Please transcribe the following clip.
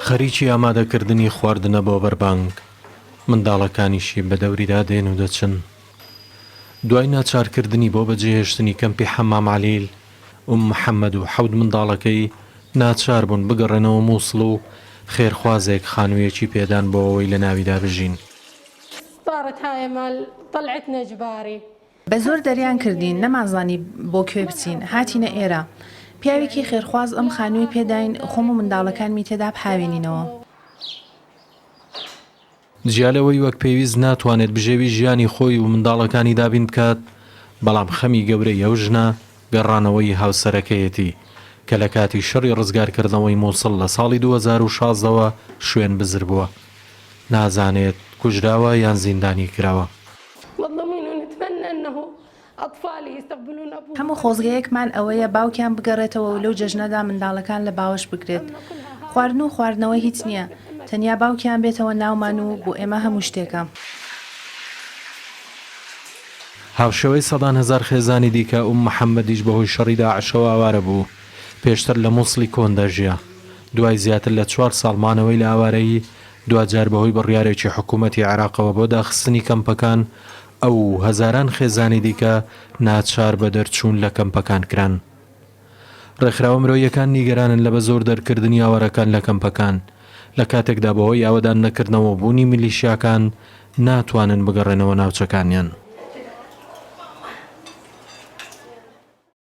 خەریکی ئامادەکردنی خواردنە بۆ بەربانگ، منداڵەکانیشی بە دەوریدا دێن و دەچن. دوای ناچارکردنی بۆ بەجێهێشتنی کەمپی حەمام عەلیل، محەممەد و حەود منداڵەکەی ناچار بوون بگەڕێنەوە مووسڵ و خێرخوازێک خانوویەکی پێدان بۆ ئەوەی لە ناویدا بژین. بە زۆر دەریان کردین نەمازانی بۆ کوێ بچین، هاتینە ئێرە. پیاوێکی خێرخواز ئەم خانووی پێداین، خۆم و منداڵەکانمی تێدا بهاوێنینەوە. جیالەوەی وەک پێویست ناتوانێت بژێوی ژیانی خۆی و منداڵەکانی دابین بکات، بەڵام خەمی گەورەی ئەو ژنە گەڕانەوەی هاوسەرەکەیەتی کە لە کاتی شەڕی ڕزگارکردنەوەی مووسڵ لە ساڵی 2016ەوە شوێن بزر بووە. نازانێت کوژراوە یان زیندانی کراوە. هەموو خۆزگەیەکمان ئەوەیە باوکیان بگەڕێتەوە و لەو جەژنەدا منداڵەکان لە باوەش بگرێت. خواردن و خواردنەوە هیچ نییە، تەنیا باوکیان بێتەوە ناومان و بۆ ئێمە هەموو شتێکە. هاوشەوەی سەدان هەزار خێزانی دیکە محەممەدیش بەهۆی شەڕی داعشەوە ئاوارە بوو. پێشتر لە مووسڵی کۆندا ژیا. دوای زیاتر لە 4 ساڵمانەوەی لە ئاوارەیی، دوجار بەهۆی بڕیارێکی حکوومەتی عێراقەوە بۆ داخستنی کەمپەکان، ئەو هەزاران خێزانی دیکە ناچار بە دەرچوون لە کەمپەکان کران. ڕێکخراوە مرۆییەکان نیگەرانن لە بە زۆر دەرکردنی ئاوارەکان لە کەمپەکان، لە کاتێکدا بەهۆی ئاوەدان نەکردنەوە بوونی میلیشیاکان ناتوانن بگەڕێنەوە ناوچەکانیان.